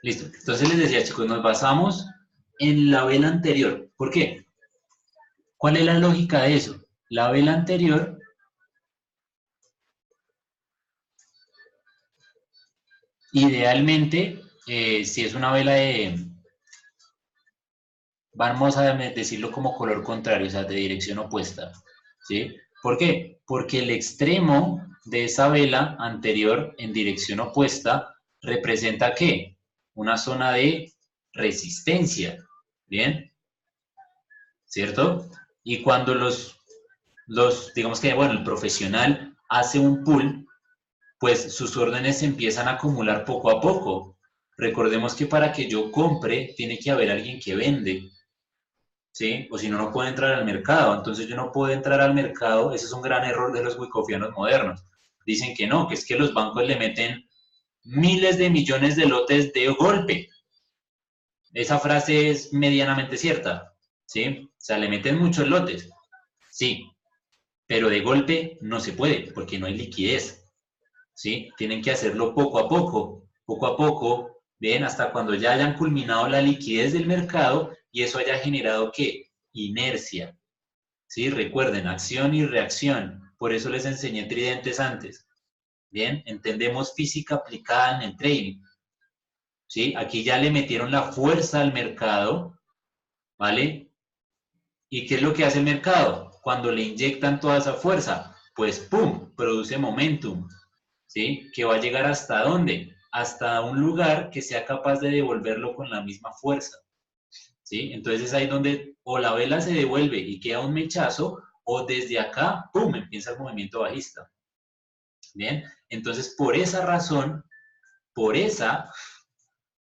Listo. Entonces les decía, chicos, nos basamos en la vela anterior. ¿Por qué? ¿Cuál es la lógica de eso? La vela anterior, idealmente, si es una vela vamos a decirlo como color contrario, o sea, de dirección opuesta, ¿sí? ¿Por qué? Porque el extremo de esa vela anterior en dirección opuesta representa ¿qué? Una zona de resistencia, ¿bien? ¿Cierto? Y cuando digamos que, bueno, el profesional hace un pull, pues sus órdenes se empiezan a acumular poco a poco. Recordemos que para que yo compre, tiene que haber alguien que vende, ¿sí? O si no, no puedo entrar al mercado. Entonces yo no puedo entrar al mercado. Ese es un gran error de los wicofianos modernos. Dicen que no, que es que los bancos le meten miles de millones de lotes de golpe. Esa frase es medianamente cierta, ¿sí? O sea, le meten muchos lotes, sí, pero de golpe no se puede porque no hay liquidez, ¿sí? Tienen que hacerlo poco a poco, bien, hasta cuando ya hayan culminado la liquidez del mercado y eso haya generado, ¿qué? Inercia, ¿sí? Recuerden, acción y reacción. Por eso les enseñé tridentes antes. Bien, entendemos física aplicada en el trading. ¿Sí? Aquí ya le metieron la fuerza al mercado, ¿vale? ¿Y qué es lo que hace el mercado? Cuando le inyectan toda esa fuerza, pues ¡pum! Produce momentum, ¿sí? Que va a llegar hasta dónde? Hasta un lugar que sea capaz de devolverlo con la misma fuerza, ¿sí? Entonces es ahí donde o la vela se devuelve y queda un mechazo, o desde acá, ¡pum!, empieza el movimiento bajista. Bien, entonces por esa razón, por esa,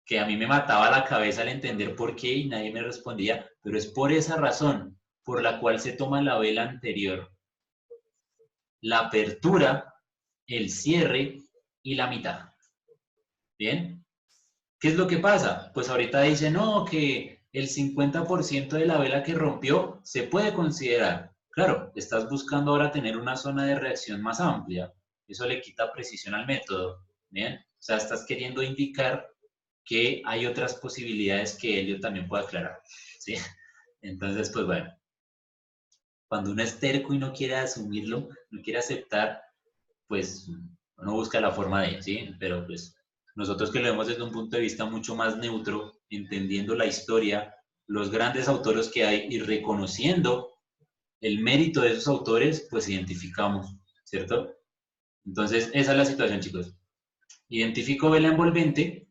que a mí me mataba la cabeza al entender por qué y nadie me respondía, pero es por esa razón por la cual se toma la vela anterior, la apertura, el cierre y la mitad. Bien, ¿qué es lo que pasa? Pues ahorita dice, no, que el 50% de la vela que rompió se puede considerar. Claro, estás buscando ahora tener una zona de reacción más amplia. Eso le quita precisión al método. Bien, o sea, estás queriendo indicar que hay otras posibilidades que Elliot también puede aclarar. ¿Sí? Entonces, pues bueno, cuando uno es terco y no quiere asumirlo, no quiere aceptar, pues uno busca la forma de, ¿sí? Pero pues nosotros que lo vemos desde un punto de vista mucho más neutro, entendiendo la historia, los grandes autores que hay y reconociendo el mérito de esos autores, pues identificamos, ¿cierto? Entonces, esa es la situación, chicos. Identifico vela envolvente,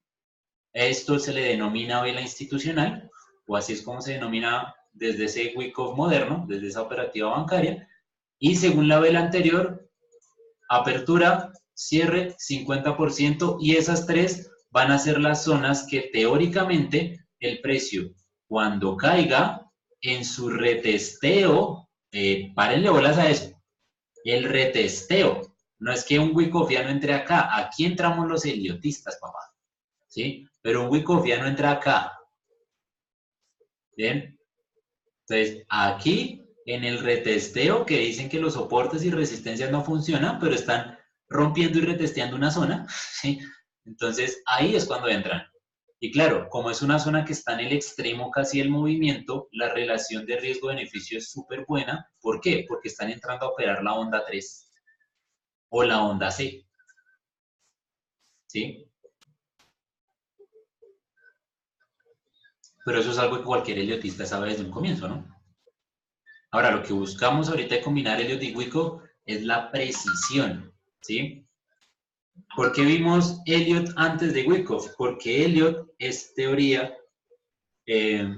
esto se le denomina vela institucional, o así es como se denomina desde ese Wyckoff moderno, desde esa operativa bancaria, y según la vela anterior, apertura, cierre, 50%, y esas tres van a ser las zonas que teóricamente el precio, cuando caiga en su retesteo, párenle bolas a eso, el retesteo, no es que un wickofiano entre acá, aquí entramos los heliotistas, papá, ¿sí? Pero un wickofiano entra acá, ¿bien? Entonces, aquí en el retesteo, que dicen que los soportes y resistencias no funcionan, pero están rompiendo y retesteando una zona, ¿sí? Entonces, ahí es cuando entran. Y claro, como es una zona que está en el extremo casi del movimiento, la relación de riesgo-beneficio es súper buena. ¿Por qué? Porque están entrando a operar la onda 3 o la onda C, ¿sí? Pero eso es algo que cualquier heliotista sabe desde un comienzo, ¿no? Ahora, lo que buscamos ahorita de combinar Elliot y Wyckoff es la precisión, ¿sí? ¿Por qué vimos Elliot antes de Wyckoff? Porque Elliot es teoría, eh,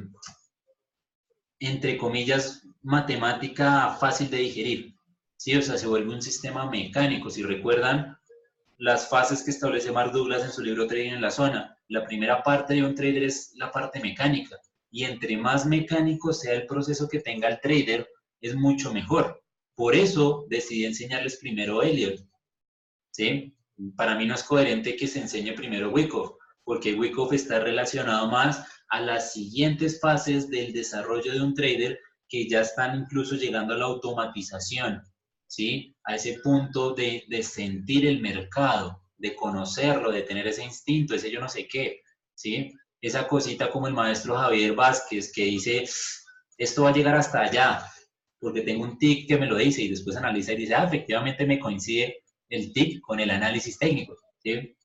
entre comillas, matemática fácil de digerir, ¿sí? O sea, se vuelve un sistema mecánico. Si recuerdan las fases que establece Mark Douglas en su libro Trading en la Zona, la primera parte de un trader es la parte mecánica. Y entre más mecánico sea el proceso que tenga el trader, es mucho mejor. Por eso decidí enseñarles primero Elliot, ¿sí? Para mí no es coherente que se enseñe primero Wyckoff, porque Wyckoff está relacionado más a las siguientes fases del desarrollo de un trader que ya están incluso llegando a la automatización, ¿sí? A ese punto de sentir el mercado, de conocerlo, de tener ese instinto, ese yo no sé qué, ¿sí? Esa cosita como el maestro Javier Vázquez que dice, esto va a llegar hasta allá, porque tengo un TIC que me lo dice y después analiza y dice, ah, efectivamente me coincide el TIC con el análisis técnico, ¿sí?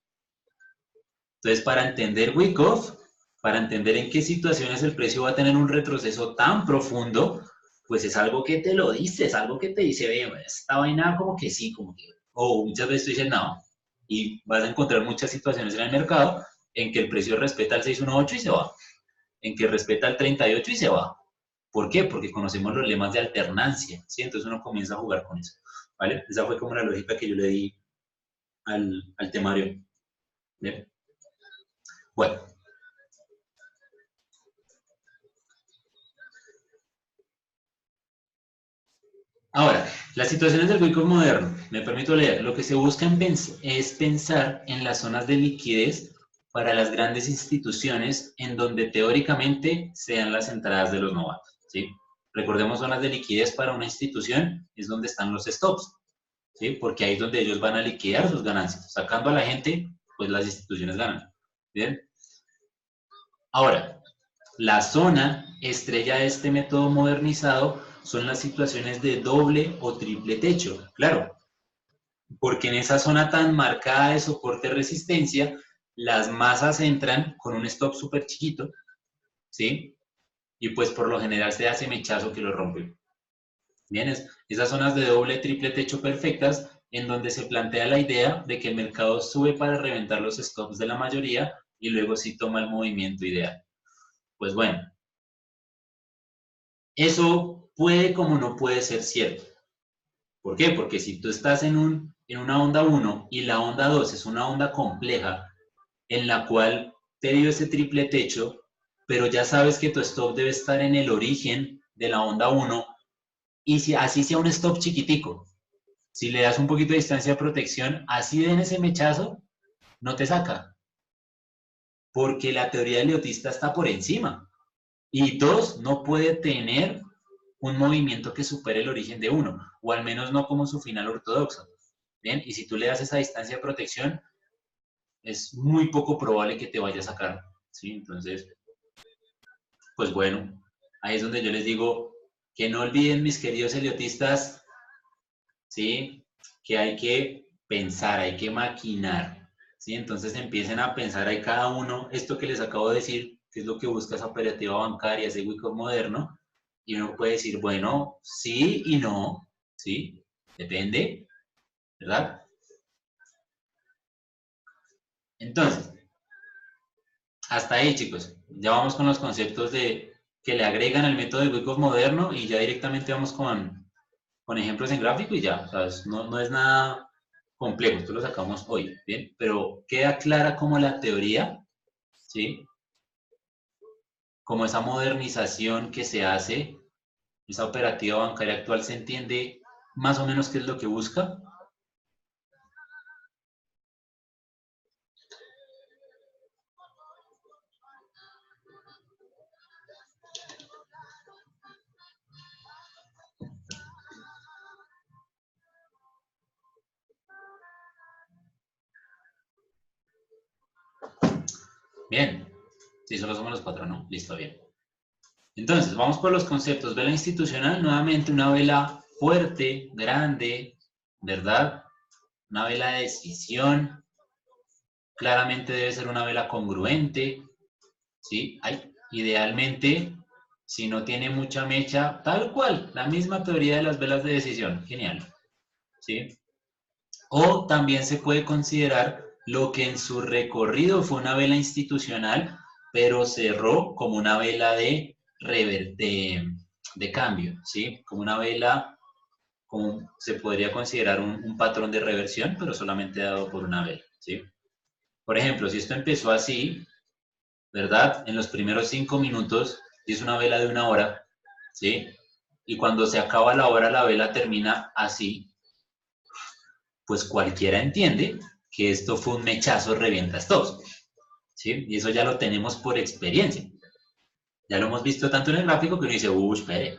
Entonces, para entender Wyckoff, para entender en qué situaciones el precio va a tener un retroceso tan profundo, pues es algo que te lo dice, es algo que te dice, ve, esta vaina como que sí, como que, o muchas veces tú dices no, y vas a encontrar muchas situaciones en el mercado en que el precio respeta el 618 y se va, en que respeta el 38 y se va. ¿Por qué? Porque conocemos los lemas de alternancia, ¿sí? Entonces uno comienza a jugar con eso, ¿vale? Esa fue como la lógica que yo le di al temario. ¿Bien? Bueno, ahora, las situaciones del Wyckoff moderno, me permito leer, lo que se busca es pensar en las zonas de liquidez para las grandes instituciones en donde teóricamente sean las entradas de los novatos, ¿sí? Recordemos, zonas de liquidez para una institución es donde están los stops, ¿sí? Porque ahí es donde ellos van a liquidar sus ganancias. Sacando a la gente, pues las instituciones ganan, ¿bien? Ahora, la zona estrella de este método modernizado son las situaciones de doble o triple techo, claro, porque en esa zona tan marcada de soporte-resistencia, las masas entran con un stop súper chiquito, ¿sí? Y pues por lo general se hace mechazo que lo rompe. Bien, esas zonas de doble, triple techo perfectas, en donde se plantea la idea de que el mercado sube para reventar los stops de la mayoría y luego sí toma el movimiento ideal. Pues bueno, eso puede como no puede ser cierto. ¿Por qué? Porque si tú estás en una onda 1 y la onda 2 es una onda compleja en la cual te dio ese triple techo, pero ya sabes que tu stop debe estar en el origen de la onda 1 y si así sea un stop chiquitico, si le das un poquito de distancia de protección, así de en ese mechazo, no te saca, porque la teoría del leotista está por encima. Y dos, no puede tener un movimiento que supere el origen de uno, o al menos no como su final ortodoxo. Bien, y si tú le das esa distancia de protección, es muy poco probable que te vaya a sacar. ¿Sí? Entonces, pues bueno, ahí es donde yo les digo que no olviden, mis queridos heliotistas, ¿sí? Que hay que pensar, hay que maquinar. ¿Sí? Entonces empiecen a pensar ahí cada uno, esto que les acabo de decir, que es lo que busca esa operativa bancaria, ese Wyckoff moderno, y uno puede decir, bueno, sí y no, ¿sí? Depende, ¿verdad? Entonces, hasta ahí, chicos. Ya vamos con los conceptos de que le agregan al método de Wyckoff moderno y ya directamente vamos con ejemplos en gráfico y ya, ¿sabes? No, no es nada complejo, esto lo sacamos hoy, ¿bien? Pero queda clara como la teoría, ¿sí? Como esa modernización que se hace, esa operativa bancaria actual se entiende más o menos qué es lo que busca. Bien, si solo somos los cuatro, no, listo, bien. Entonces, vamos por los conceptos. Vela institucional, nuevamente una vela fuerte, grande, ¿verdad? Una vela de decisión, claramente debe ser una vela congruente, ¿sí? Idealmente, si no tiene mucha mecha, tal cual, la misma teoría de las velas de decisión, genial, ¿sí? O también se puede considerar lo que en su recorrido fue una vela institucional, pero cerró como una vela de cambio, ¿sí? Como una vela, como se podría considerar un patrón de reversión, pero solamente dado por una vela, ¿sí? Por ejemplo, si esto empezó así, ¿verdad? En los primeros 5 minutos, y es una vela de 1 hora, ¿sí? Y cuando se acaba la hora, la vela termina así, pues cualquiera entiende que esto fue un mechazo revienta stops, ¿sí? Y eso ya lo tenemos por experiencia. Ya lo hemos visto tanto en el gráfico que uno dice, espere,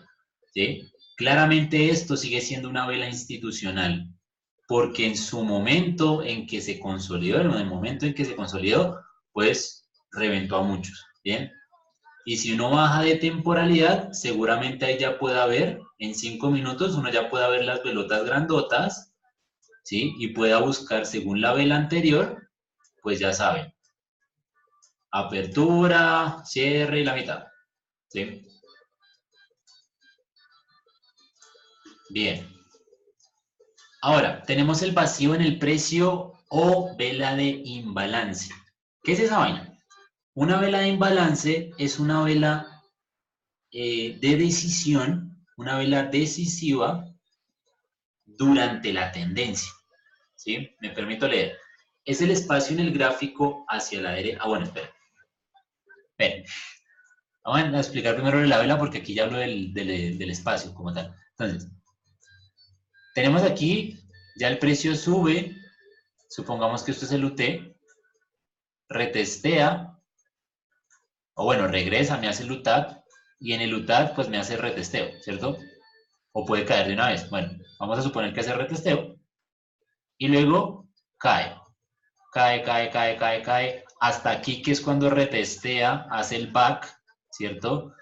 ¿sí? Claramente esto sigue siendo una vela institucional, porque en su momento en que se consolidó, en el momento en que se consolidó, pues reventó a muchos, ¿bien? Y si uno baja de temporalidad, seguramente ahí ya pueda ver, en 5 minutos, uno ya pueda ver las velotas grandotas, ¿sí? Y pueda buscar según la vela anterior, pues ya saben, apertura, cierre y la mitad, ¿sí? Bien. Ahora, tenemos el vacío en el precio o vela de imbalance. ¿Qué es esa vaina? Una vela de imbalance es una vela de decisión, una vela decisiva durante la tendencia. ¿Sí? Me permito leer. Es el espacio en el gráfico hacia la derecha. Ah, bueno, espera. Espera. Vamos a explicar primero de la vela porque aquí ya hablo del espacio como tal. Entonces, tenemos aquí, ya el precio sube, supongamos que esto es el UT, retestea, o bueno, regresa, me hace el UTAT, y en el UTAT pues me hace retesteo, ¿cierto? O puede caer de una vez. Bueno, vamos a suponer que hace retesteo, y luego cae. Cae, hasta aquí que es cuando retestea, hace el back, ¿cierto?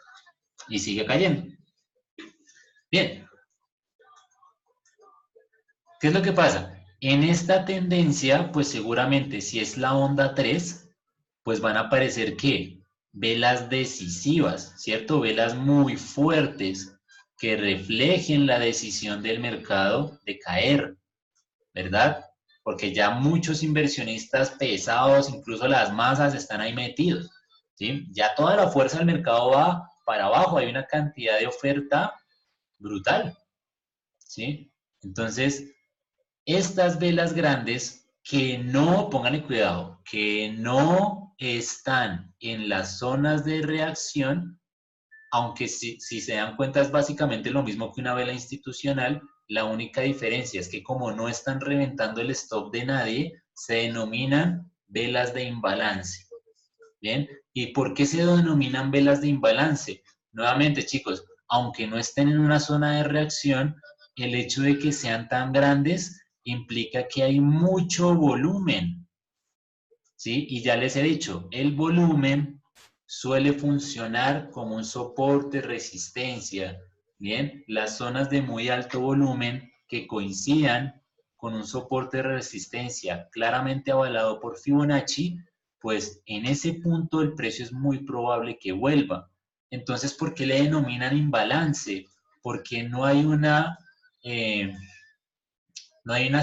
Y sigue cayendo. Bien, ¿qué es lo que pasa? En esta tendencia, pues seguramente si es la onda 3, pues van a aparecer ¿qué? Velas decisivas, ¿cierto? Velas muy fuertes que reflejen la decisión del mercado de caer, ¿verdad? Porque ya muchos inversionistas pesados, incluso las masas, están ahí metidos, ¿sí? Ya toda la fuerza del mercado va para abajo, hay una cantidad de oferta brutal, ¿sí? Entonces, estas velas grandes que no, pónganle cuidado, que no están en las zonas de reacción, aunque si se dan cuenta es básicamente lo mismo que una vela institucional, la única diferencia es que como no están reventando el stop de nadie, se denominan velas de imbalance. ¿Bien? ¿Y por qué se denominan velas de imbalance? Nuevamente, chicos, aunque no estén en una zona de reacción, el hecho de que sean tan grandes implica que hay mucho volumen, ¿sí? Y ya les he dicho, el volumen suele funcionar como un soporte, resistencia, ¿bien? Las zonas de muy alto volumen que coincidan con un soporte de resistencia claramente avalado por Fibonacci, pues en ese punto el precio es muy probable que vuelva. Entonces, ¿por qué le denominan imbalance? Porque no hay una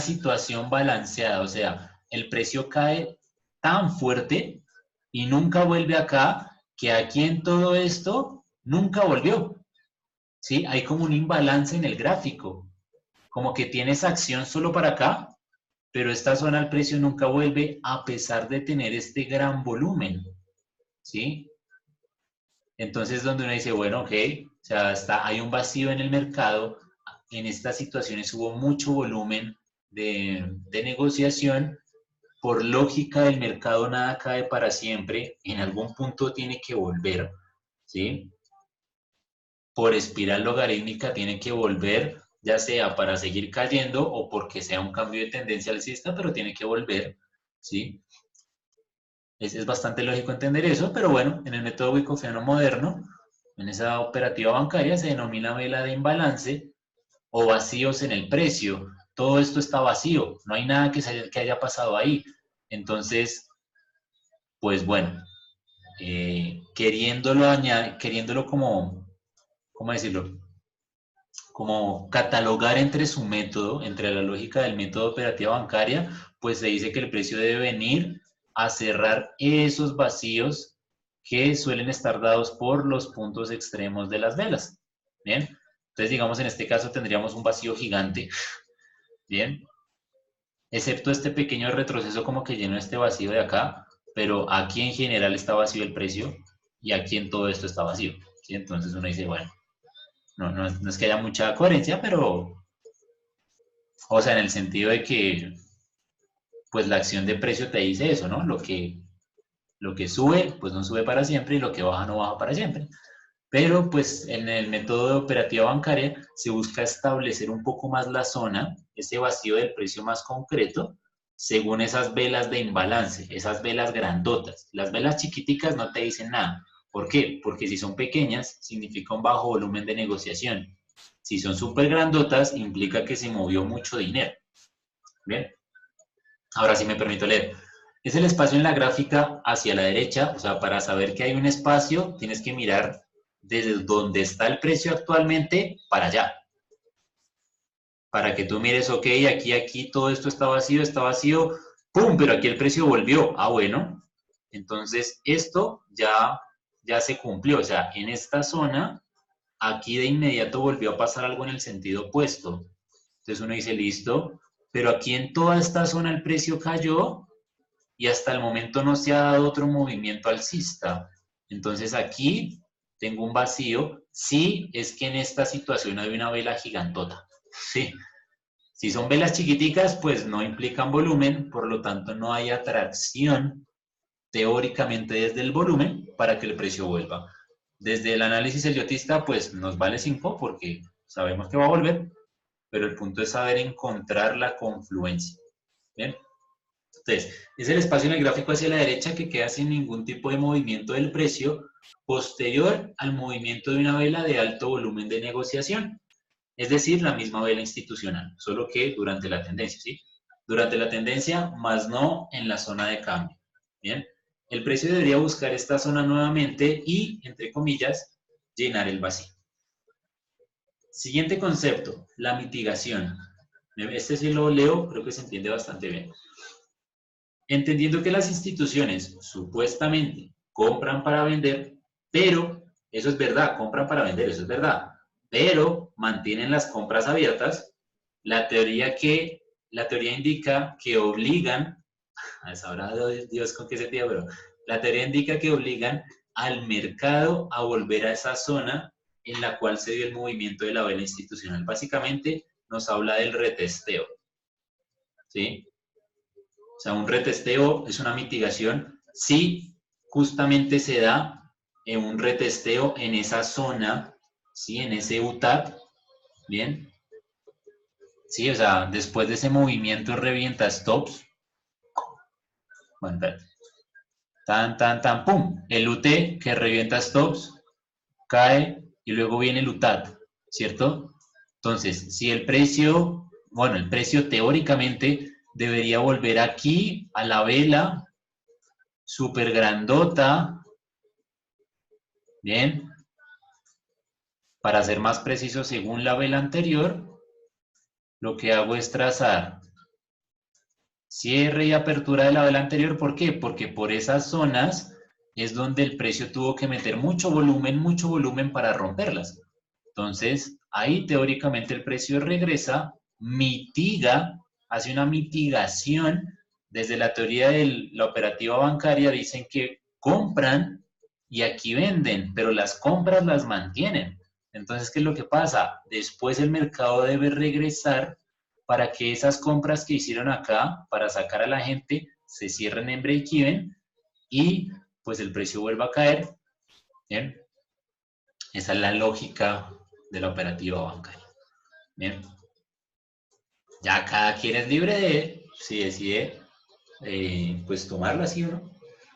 situación balanceada, o sea, el precio cae tan fuerte y nunca vuelve acá, que aquí en todo esto nunca volvió, ¿sí? Hay como un imbalance en el gráfico, como que tienes acción solo para acá, pero esta zona al precio nunca vuelve a pesar de tener este gran volumen, ¿sí? Entonces donde uno dice, bueno, ok, o sea, hay un vacío en el mercado, en estas situaciones hubo mucho volumen de negociación, por lógica del mercado nada cae para siempre, en algún punto tiene que volver, ¿sí? Por espiral logarítmica tiene que volver, ya sea para seguir cayendo o porque sea un cambio de tendencia alcista, pero tiene que volver, ¿sí? Es bastante lógico entender eso, pero bueno, en el método Wyckofiano moderno, en esa operativa bancaria se denomina vela de imbalance o vacíos en el precio. Todo esto está vacío, no hay nada que haya pasado ahí. Entonces, pues bueno, queriéndolo como, ¿cómo decirlo? Como catalogar entre su método, entre la lógica del método operativa bancaria, pues se dice que el precio debe venir a cerrar esos vacíos que suelen estar dados por los puntos extremos de las velas. Bien, entonces digamos en este caso tendríamos un vacío gigante, bien, excepto este pequeño retroceso como que llenó este vacío de acá, pero aquí en general está vacío el precio y aquí en todo esto está vacío, ¿sí? Entonces uno dice, bueno, no es que haya mucha coherencia, pero, o sea, en el sentido de que, pues la acción de precio te dice eso, ¿no? Lo que sube, pues no sube para siempre y lo que baja no baja para siempre. Pero pues en el método de operativa bancaria se busca establecer un poco más la zona, ese vacío del precio más concreto, según esas velas de imbalance, esas velas grandotas. Las velas chiquiticas no te dicen nada. ¿Por qué? Porque si son pequeñas, significa un bajo volumen de negociación. Si son súper grandotas, implica que se movió mucho dinero. ¿Bien? Ahora sí me permito leer. Es el espacio en la gráfica hacia la derecha, o sea, para saber que hay un espacio, tienes que mirar desde donde está el precio actualmente para allá. Para que tú mires, ok, aquí, todo esto está vacío, ¡pum! Pero aquí el precio volvió. Ah, bueno. Entonces, esto ya se cumplió. O sea, en esta zona, aquí de inmediato volvió a pasar algo en el sentido opuesto. Entonces uno dice, listo, pero aquí en toda esta zona el precio cayó y hasta el momento no se ha dado otro movimiento alcista. Entonces aquí tengo un vacío. Sí, es que en esta situación hay una vela gigantota. Sí. Si son velas chiquiticas, pues no implican volumen, por lo tanto no hay atracción teóricamente desde el volumen para que el precio vuelva. Desde el análisis eliotista, pues nos vale 5 porque sabemos que va a volver, pero el punto es saber encontrar la confluencia. ¿Bien? Entonces, es el espacio en el gráfico hacia la derecha que queda sin ningún tipo de movimiento del precio posterior al movimiento de una vela de alto volumen de negociación. Es decir, la misma vela institucional, solo que durante la tendencia, ¿sí? Durante la tendencia, más no en la zona de cambio. ¿Bien? El precio debería buscar esta zona nuevamente y, entre comillas, llenar el vacío. Siguiente concepto, la mitigación. Este sí lo leo, creo que se entiende bastante bien. Entendiendo que las instituciones supuestamente compran para vender, pero, eso es verdad, compran para vender, eso es verdad, pero mantienen las compras abiertas, la teoría indica que obligan, a sabrá Dios con qué sentido, pero la teoría indica que obligan al mercado a volver a esa zona en la cual se dio el movimiento de la vela institucional. Básicamente nos habla del retesteo, ¿sí? O sea, un retesteo es una mitigación si justamente se da en un retesteo en esa zona, ¿sí? En ese UTAP, ¿bien? Sí, o sea, después de ese movimiento revienta stops. Bueno, tan, pum. El UT que revienta stops, cae y luego viene el UTAT, ¿cierto? Entonces, si el precio, bueno, el precio teóricamente debería volver aquí a la vela súper grandota, bien, para ser más preciso, según la vela anterior, lo que hago es trazar cierre y apertura de la vela anterior. ¿Por qué? Porque por esas zonas es donde el precio tuvo que meter mucho volumen para romperlas. Entonces, ahí teóricamente el precio regresa, mitiga, hace una mitigación. Desde la teoría de la operativa bancaria dicen que compran y aquí venden, pero las compras las mantienen. Entonces, ¿qué es lo que pasa? Después el mercado debe regresar para que esas compras que hicieron acá, para sacar a la gente, se cierren en break-even y pues el precio vuelva a caer. ¿Bien? Esa es la lógica de la operativa bancaria. Bien. Ya cada quien es libre de, si decide, pues tomarla así o no.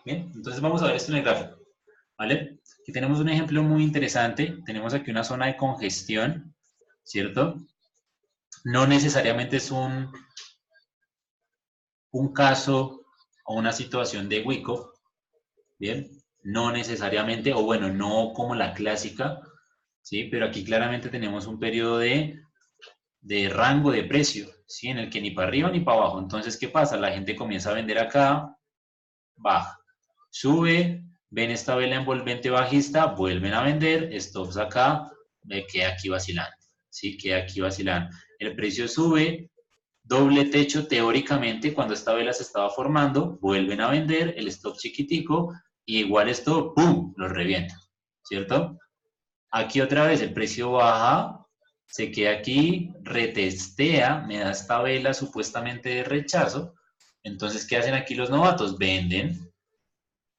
Bien, entonces vamos a ver esto en el gráfico. ¿Vale? Aquí tenemos un ejemplo muy interesante. Tenemos aquí una zona de congestión, ¿cierto? No necesariamente es un caso o una situación de Wyckoff, ¿bien? No necesariamente, o bueno, no como la clásica, ¿sí? Pero aquí claramente tenemos un periodo de rango de precio, ¿sí? En el que ni para arriba ni para abajo. Entonces, ¿qué pasa? La gente comienza a vender acá, baja, sube, ven esta vela envolvente bajista, vuelven a vender, stops acá, queda aquí vacilando, ¿sí? Queda aquí vacilando. El precio sube, doble techo teóricamente cuando esta vela se estaba formando, vuelven a vender, el stop chiquitico, y igual esto, ¡pum!, lo revienta, ¿cierto? Aquí otra vez el precio baja, se queda aquí, retestea, me da esta vela supuestamente de rechazo. Entonces, ¿qué hacen aquí los novatos? Venden,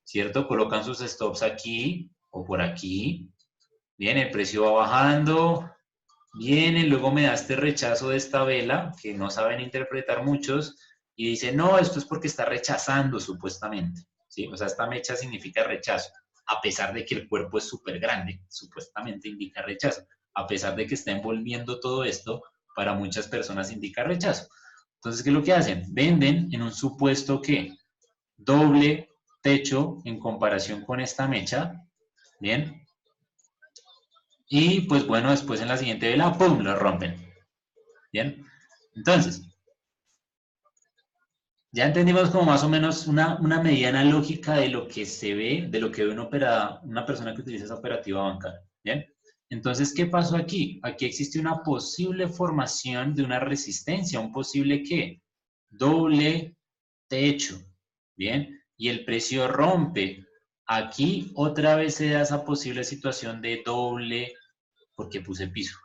¿cierto? Colocan sus stops aquí o por aquí. Bien, el precio va bajando, viene, luego me da este rechazo de esta vela, que no saben interpretar muchos, y dice, no, esto es porque está rechazando supuestamente, ¿sí? O sea, esta mecha significa rechazo, a pesar de que el cuerpo es súper grande, supuestamente indica rechazo, a pesar de que está envolviendo todo esto, para muchas personas indica rechazo. Entonces, ¿qué es lo que hacen? Venden en un supuesto que doble techo en comparación con esta mecha, ¿bien? Y pues bueno, después en la siguiente vela, ¡pum!, lo rompen, ¿bien? Entonces, ya entendimos como más o menos una mediana lógica de lo que se ve, de lo que ve una persona que utiliza esa operativa bancaria, ¿bien? Entonces, ¿qué pasó aquí? Aquí existe una posible formación de una resistencia, un posible ¿qué? Doble techo, ¿bien? Y el precio rompe. Aquí otra vez se da esa posible situación de doble, porque puse piso,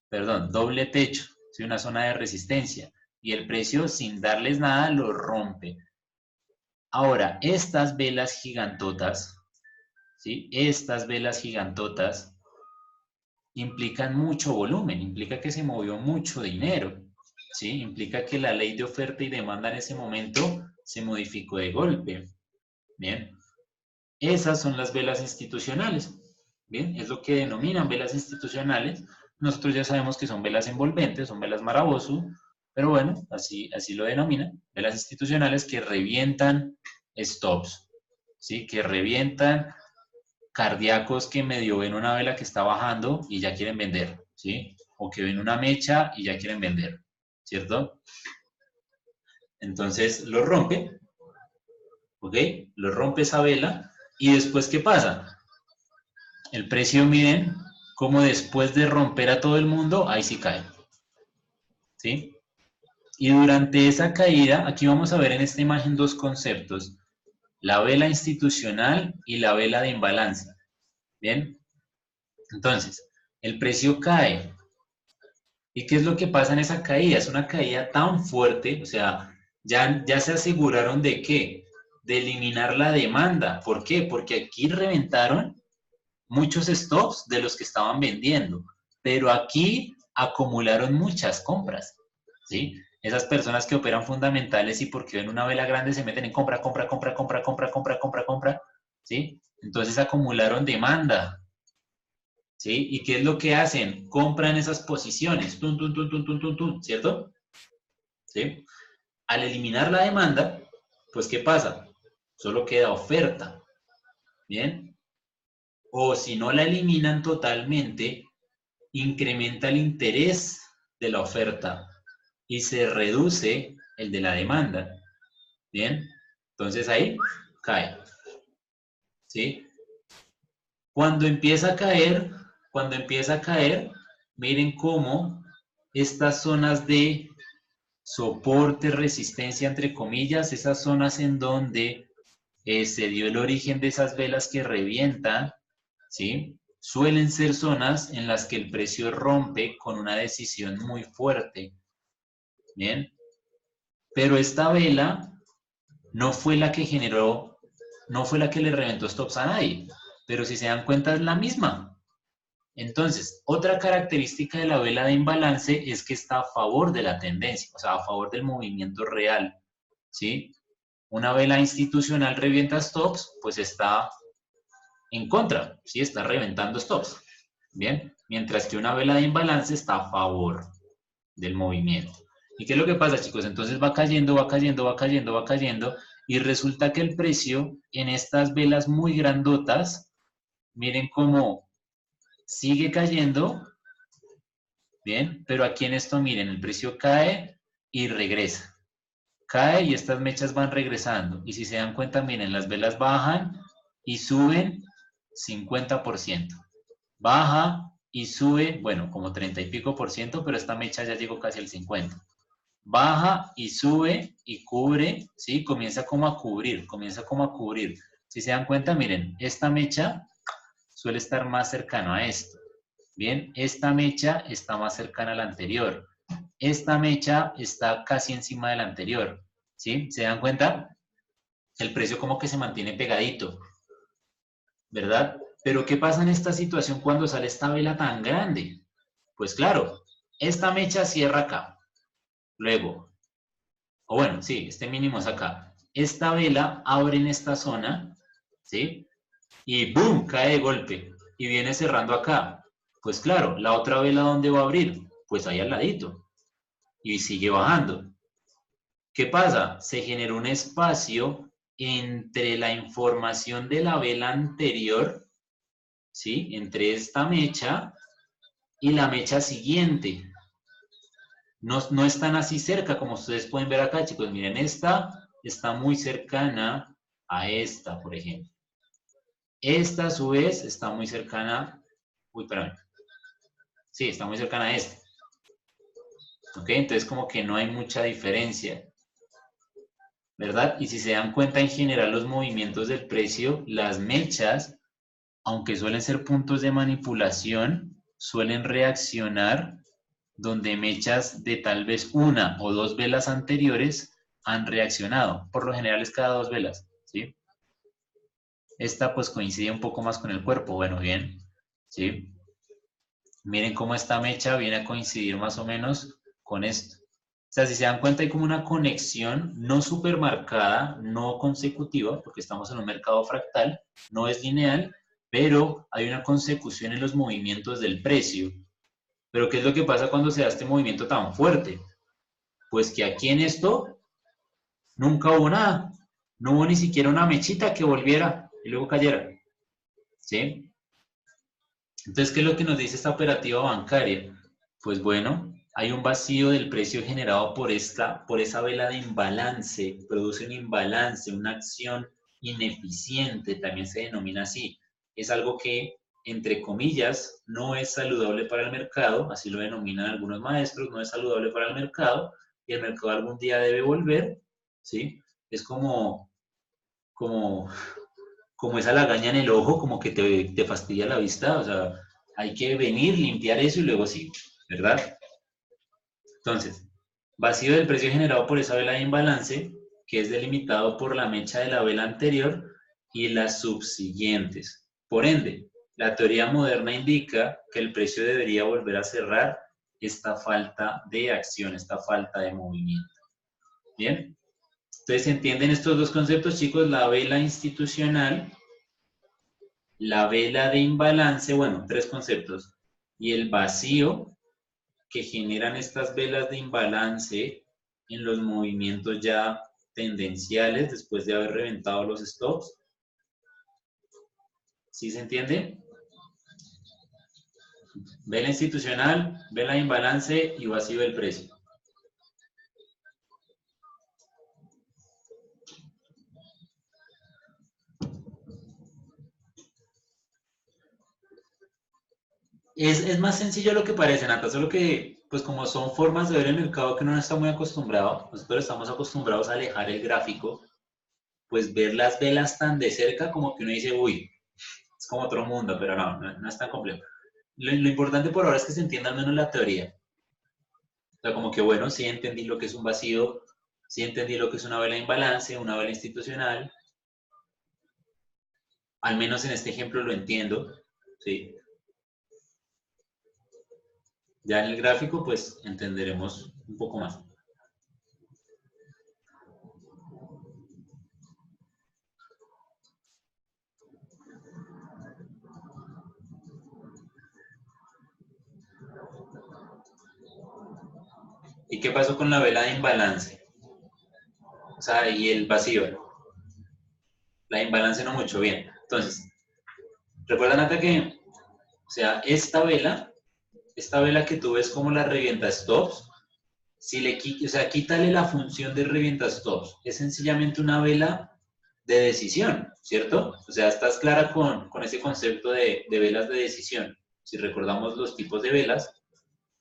perdón, doble techo, ¿sí? Una zona de resistencia. Y el precio, sin darles nada, lo rompe. Ahora, estas velas gigantotas, ¿sí? Estas velas gigantotas implican mucho volumen, implica que se movió mucho dinero, ¿sí? Implica que la ley de oferta y demanda en ese momento se modificó de golpe, ¿bien? Esas son las velas institucionales, ¿bien? Es lo que denominan velas institucionales. Nosotros ya sabemos que son velas envolventes, son velas Marabosu, pero bueno, así lo denominan, velas institucionales que revientan stops, ¿sí? Que revientan cardíacos que medio ven una vela que está bajando y ya quieren vender, ¿sí? O que ven una mecha y ya quieren vender, ¿cierto? Entonces lo rompe, ¿ok? Lo rompe esa vela y después, ¿qué pasa? El precio, miren, como después de romper a todo el mundo, ahí sí cae, ¿sí? Y durante esa caída, aquí vamos a ver en esta imagen dos conceptos, la vela institucional y la vela de imbalance, ¿bien? Entonces, el precio cae. ¿Y qué es lo que pasa en esa caída? Es una caída tan fuerte, o sea, ya se aseguraron de qué, de eliminar la demanda. ¿Por qué? Porque aquí reventaron muchos stops de los que estaban vendiendo, pero aquí acumularon muchas compras, ¿sí? Esas personas que operan fundamentales y porque ven una vela grande se meten en compra, compra, compra, compra, compra, compra, compra, compra, ¿sí? Entonces acumularon demanda, ¿sí? ¿Y qué es lo que hacen? Compran esas posiciones, tum, tum, tum, tum, tum, tum, tum, ¿cierto? ¿Sí? Al eliminar la demanda, pues ¿qué pasa? Solo queda oferta, ¿bien? O si no la eliminan totalmente, incrementa el interés de la oferta y se reduce el de la demanda, ¿bien? Entonces ahí cae, ¿sí? Cuando empieza a caer, cuando empieza a caer, miren cómo estas zonas de soporte, resistencia, entre comillas, esas zonas en donde se dio el origen de esas velas que revientan, ¿sí? Suelen ser zonas en las que el precio rompe con una decisión muy fuerte, ¿bien? Pero esta vela no fue la que generó, no fue la que le reventó stops a nadie, pero si se dan cuenta es la misma. Entonces, otra característica de la vela de imbalance es que está a favor de la tendencia, o sea, a favor del movimiento real, ¿sí? Una vela institucional revienta stops, pues está en contra, ¿sí? Está reventando stops, ¿bien? Mientras que una vela de imbalance está a favor del movimiento. ¿Y qué es lo que pasa, chicos? Entonces va cayendo, va cayendo, va cayendo, va cayendo, y resulta que el precio en estas velas muy grandotas, miren cómo sigue cayendo, ¿bien? Pero aquí en esto, miren, el precio cae y regresa. Cae y estas mechas van regresando. Y si se dan cuenta, miren, las velas bajan y suben 50%. Baja y sube, bueno, como 30 y pico por ciento, pero esta mecha ya llegó casi al 50. Baja y sube y cubre, ¿sí? Comienza como a cubrir, comienza como a cubrir. Si se dan cuenta, miren, esta mecha suele estar más cercano a esto. Bien, esta mecha está más cercana a la anterior. Esta mecha está casi encima de la anterior, ¿sí? ¿Se dan cuenta? El precio como que se mantiene pegadito, ¿verdad? Pero ¿qué pasa en esta situación cuando sale esta vela tan grande? Pues claro, esta mecha cierra acá. Luego, o bueno, sí, este mínimo es acá. Esta vela abre en esta zona, ¿sí? Y ¡boom! Cae de golpe y viene cerrando acá. Pues claro, la otra vela ¿dónde va a abrir? Pues ahí al ladito y sigue bajando. ¿Qué pasa? Se generó un espacio entre la información de la vela anterior, ¿sí? Entre esta mecha y la mecha siguiente. No están así cerca como ustedes pueden ver acá, chicos. Miren, esta está muy cercana a esta, por ejemplo. Esta, a su vez, está muy cercana... Uy, espérame. Sí, está muy cercana a esta. ¿Ok? Entonces, como que no hay mucha diferencia, ¿verdad? Y si se dan cuenta, en general, los movimientos del precio, las mechas, aunque suelen ser puntos de manipulación, suelen reaccionar donde mechas de tal vez una o dos velas anteriores han reaccionado. Por lo general es cada dos velas, ¿sí? Esta pues coincide un poco más con el cuerpo. Bueno, bien, ¿sí? Miren cómo esta mecha viene a coincidir más o menos con esto. O sea, si se dan cuenta hay como una conexión no súper marcada, no consecutiva, porque estamos en un mercado fractal, no es lineal, pero hay una consecución en los movimientos del precio. Pero ¿qué es lo que pasa cuando se da este movimiento tan fuerte? Pues que aquí en esto nunca hubo nada. No hubo ni siquiera una mechita que volviera y luego cayera. ¿Sí? Entonces, ¿qué es lo que nos dice esta operativa bancaria? Pues bueno, hay un vacío del precio generado por esa vela de imbalance, produce un imbalance, una acción ineficiente, también se denomina así. Es algo que, entre comillas, no es saludable para el mercado, así lo denominan algunos maestros, no es saludable para el mercado, y el mercado algún día debe volver, ¿sí? Es como, como esa lagaña en el ojo, como que te fastidia la vista, o sea, hay que venir, limpiar eso y luego sí, ¿verdad? Entonces, vacío del precio generado por esa vela de imbalance, que es delimitado por la mecha de la vela anterior y las subsiguientes. Por ende, la teoría moderna indica que el precio debería volver a cerrar esta falta de acción, esta falta de movimiento. ¿Bien? Entonces, ¿entienden estos dos conceptos, chicos? La vela institucional, la vela de imbalance, bueno, tres conceptos, y el vacío que generan estas velas de imbalance en los movimientos ya tendenciales después de haber reventado los stops. ¿Sí se entiende? Vela institucional, vela de imbalance y vacío del precio. Es más sencillo lo que parece, Nata, solo que, pues como son formas de ver el mercado que uno no está muy acostumbrado, nosotros estamos acostumbrados a alejar el gráfico, pues ver las velas tan de cerca como que uno dice, uy, es como otro mundo, pero no es tan complejo. Lo importante por ahora es que se entienda al menos la teoría. O sea, como que bueno, sí entendí lo que es un vacío, sí entendí lo que es una vela de imbalance, una vela institucional, al menos en este ejemplo lo entiendo, ¿sí? Ya en el gráfico, pues entenderemos un poco más. ¿Y qué pasó con la vela de imbalance? O sea, y el vacío. La imbalance no mucho, bien. Entonces, recuerdan hasta que, o sea, esta vela que tú ves como la revienta stops, si le o sea, quítale la función de revienta stops. Es sencillamente una vela de decisión, ¿cierto? O sea, estás clara con ese concepto de velas de decisión. Si recordamos los tipos de velas,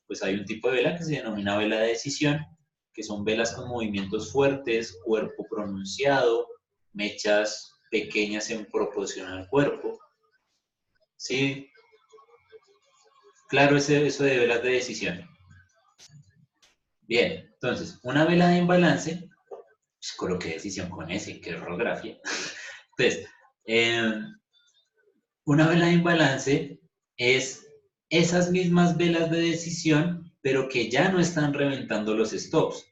pues hay un tipo de vela que se denomina vela de decisión, que son velas con movimientos fuertes, cuerpo pronunciado, mechas pequeñas en proporción al cuerpo. Sí, claro, eso de velas de decisión. Bien, entonces, una vela de imbalance, pues coloqué decisión con S, qué orografía. Entonces, eh, una vela de imbalance es esas mismas velas de decisión, pero que ya no están reventando los stops.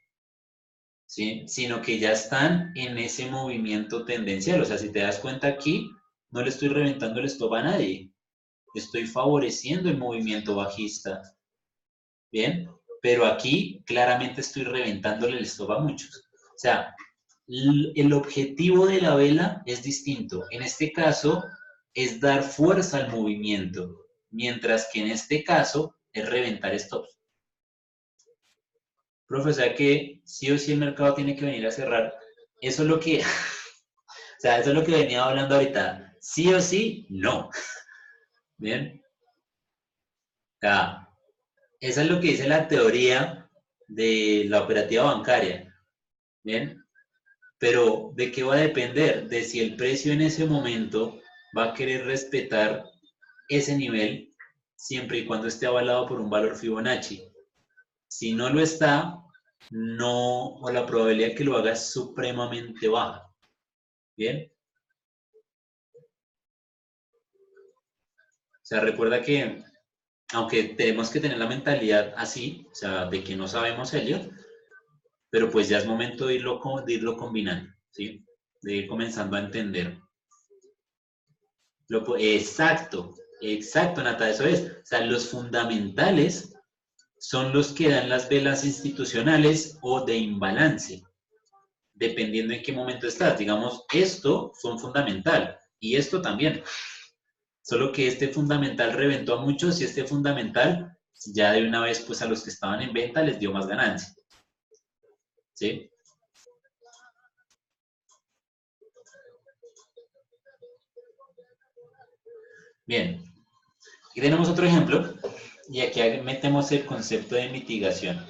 ¿sí? Sino que ya están en ese movimiento tendencial. O sea, si te das cuenta aquí, no le estoy reventando el stop a nadie. Estoy favoreciendo el movimiento bajista. ¿Bien? Pero aquí claramente estoy reventándole el stop a muchos. O sea, el objetivo de la vela es distinto. En este caso es dar fuerza al movimiento, mientras que en este caso es reventar stops. Profe, o sea que sí o sí el mercado tiene que venir a cerrar. Eso es lo que, o sea, eso es lo que venía hablando ahorita. Sí o sí, no. Bien. O sea, esa es lo que dice la teoría de la operativa bancaria. Bien. Pero ¿de qué va a depender? De si el precio en ese momento va a querer respetar ese nivel siempre y cuando esté avalado por un valor Fibonacci. Si no lo está, no, o la probabilidad de que lo haga es supremamente baja. ¿Bien? O sea, recuerda que aunque tenemos que tener la mentalidad así, o sea, de que no sabemos Elliot, pero pues ya es momento de irlo combinando, ¿sí? De ir comenzando a entender. Exacto, exacto, Nata, eso es. O sea, los fundamentales son los que dan las velas institucionales o de imbalance, dependiendo en qué momento estás. Digamos, esto fue un fundamental y esto también. Solo que este fundamental reventó a muchos y este fundamental ya de una vez pues a los que estaban en venta les dio más ganancia. ¿Sí? Bien, aquí tenemos otro ejemplo y aquí metemos el concepto de mitigación.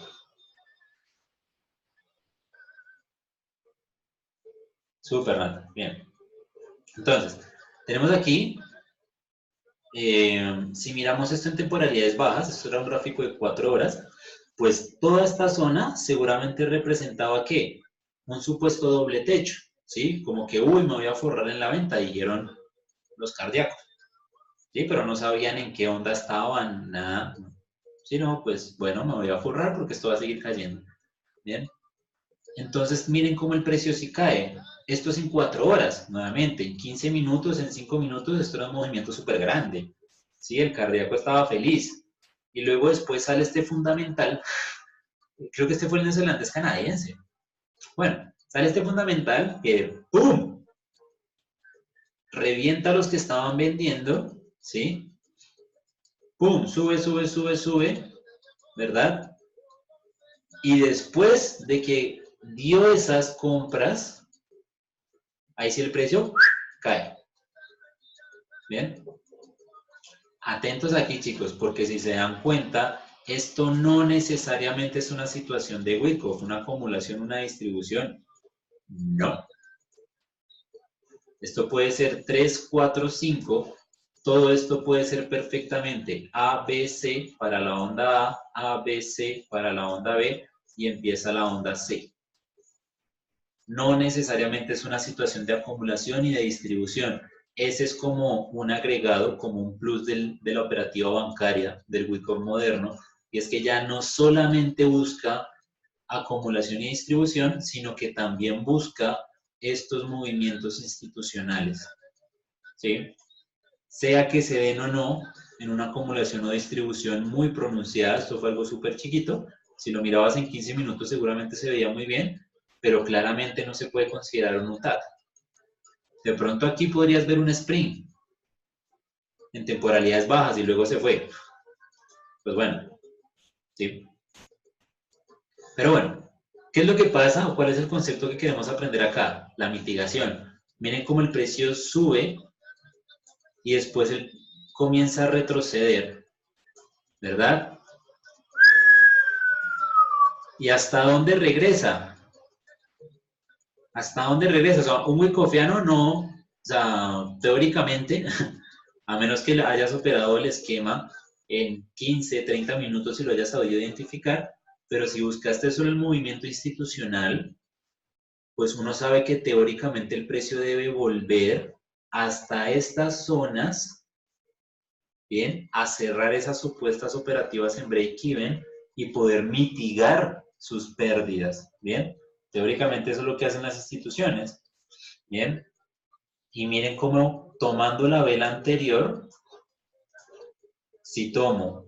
Súper, Nata. Bien. Entonces, tenemos aquí, si miramos esto en temporalidades bajas, esto era un gráfico de 4 horas, pues toda esta zona seguramente representaba ¿qué? Un supuesto doble techo, ¿sí? Como que, uy, me voy a forrar en la venta, dijeron los cardíacos, ¿sí? Pero no sabían en qué onda estaban, nada. Si no, pues bueno, me voy a forrar porque esto va a seguir cayendo. Bien. Entonces, miren cómo el precio sí cae. Esto es en 4 horas, nuevamente, en 15 minutos, en 5 minutos, esto era un movimiento súper grande. ¿Sí? El cardíaco estaba feliz. Y luego después sale este fundamental, creo que este fue el neozelandés canadiense. Bueno, sale este fundamental que, ¡pum!, revienta a los que estaban vendiendo, ¿sí? ¡Pum!, sube, sube, sube, sube, ¿verdad? Y después de que dio esas compras, ahí sí el precio cae. Bien, atentos aquí chicos, porque si se dan cuenta, esto no necesariamente es una situación de Wyckoff, una acumulación, una distribución. No. Esto puede ser 3, 4, 5. Todo esto puede ser perfectamente ABC para la onda A, ABC para la onda B y empieza la onda C. No necesariamente es una situación de acumulación y de distribución. Ese es como un agregado, como un plus de la operativa bancaria del Wyckoff moderno, y es que ya no solamente busca acumulación y distribución, sino que también busca estos movimientos institucionales, ¿sí? Sea que se den o no en una acumulación o distribución muy pronunciada, esto fue algo súper chiquito, si lo mirabas en 15 minutos seguramente se veía muy bien, pero claramente no se puede considerar un UTAT. De pronto aquí podrías ver un spring en temporalidades bajas y luego se fue. Pues bueno, ¿sí? Pero bueno, ¿qué es lo que pasa o cuál es el concepto que queremos aprender acá? La mitigación. Miren cómo el precio sube y después él comienza a retroceder, ¿verdad? ¿Y hasta dónde regresa? ¿Hasta dónde regresa? O sea, un wyckofiano no, o sea, teóricamente, a menos que hayas operado el esquema en 15, 30 minutos y lo hayas sabido identificar, pero si buscaste solo el movimiento institucional, pues uno sabe que teóricamente el precio debe volver hasta estas zonas, ¿bien? A cerrar esas supuestas operativas en break-even y poder mitigar sus pérdidas, ¿bien? Teóricamente eso es lo que hacen las instituciones. Bien. Y miren cómo tomando la vela anterior, si tomo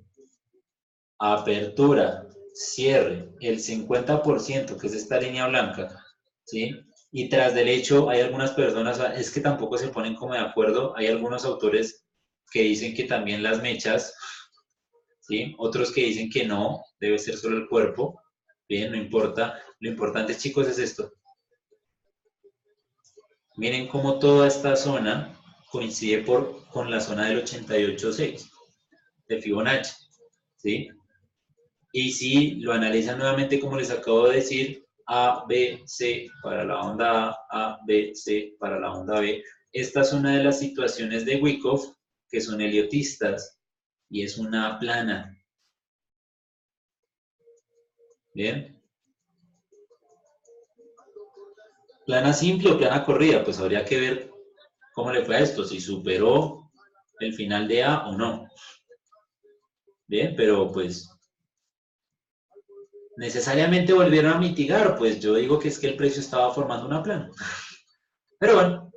apertura, cierre, el 50%, que es esta línea blanca, ¿sí? Y tras del hecho hay algunas personas, es que tampoco se ponen como de acuerdo, hay algunos autores que dicen que también las mechas, ¿sí? Otros que dicen que no, debe ser solo el cuerpo, bien, no importa. Lo importante, chicos, es esto. Miren cómo toda esta zona coincide con la zona del 88.6 de Fibonacci, ¿sí? Y si lo analizan nuevamente, como les acabo de decir, A, B, C para la onda A, B, C para la onda B, esta es una de las situaciones de Wyckoff que son heliotistas y es una plana. ¿Bien? Plana simple o plana corrida, pues habría que ver cómo le fue a esto, si superó el final de A o no. Bien, pero pues necesariamente volvieron a mitigar, pues yo digo que es que el precio estaba formando una plana. Pero bueno,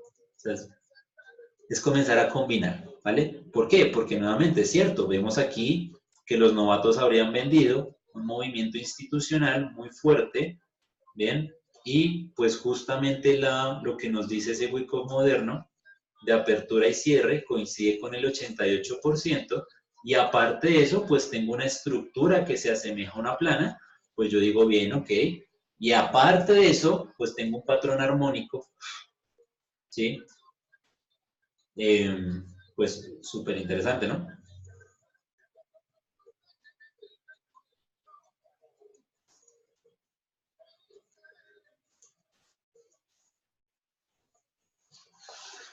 es comenzar a combinar, ¿vale? ¿Por qué? Porque nuevamente es cierto, vemos aquí que los novatos habrían vendido un movimiento institucional muy fuerte, ¿bien? Y pues justamente lo que nos dice ese Wyckoff moderno de apertura y cierre coincide con el 88%, y aparte de eso, pues tengo una estructura que se asemeja a una plana, pues yo digo bien, ok, y aparte de eso, pues tengo un patrón armónico, ¿sí? Pues súper interesante, ¿no?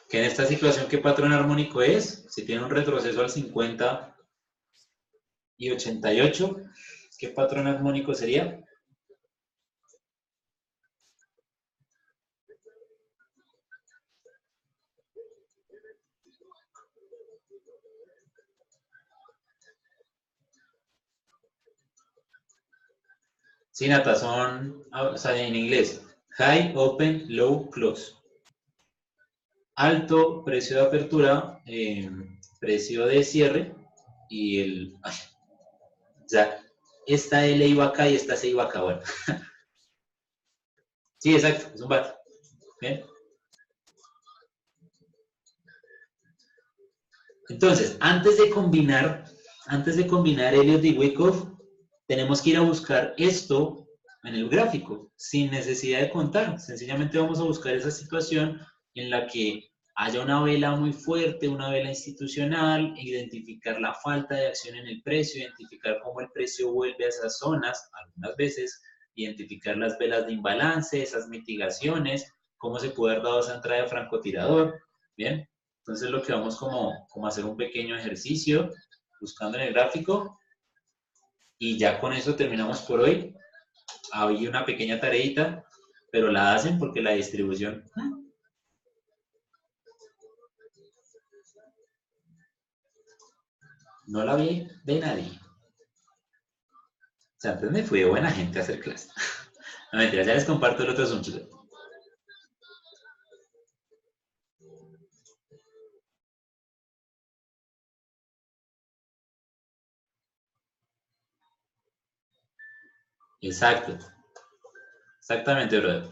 Que en esta situación, ¿qué patrón armónico es? Si tiene un retroceso al 50 y 88, ¿qué patrón armónico sería? Sí, Nata, son, o sea, en inglés, high, open, low, close. Alto, precio de apertura, precio de cierre y o sea, esta L iba acá y esta C iba acá, bueno. Sí, exacto, es un bat. ¿Bien? Entonces, antes de combinar Elliott y Wyckoff, tenemos que ir a buscar esto en el gráfico, sin necesidad de contar. Sencillamente vamos a buscar esa situación en la que haya una vela muy fuerte, una vela institucional, identificar la falta de acción en el precio, identificar cómo el precio vuelve a esas zonas, algunas veces, identificar las velas de imbalance, esas mitigaciones, cómo se puede haber dado esa entrada de francotirador, ¿bien? Entonces lo que vamos como a hacer un pequeño ejercicio buscando en el gráfico y ya con eso terminamos por hoy. Había una pequeña tareita, pero la hacen porque la distribución no la vi de nadie. O sea, antes me fui de buena gente a hacer clase. No, mentira, ya les comparto el otro asunto. Exacto, exactamente, brother.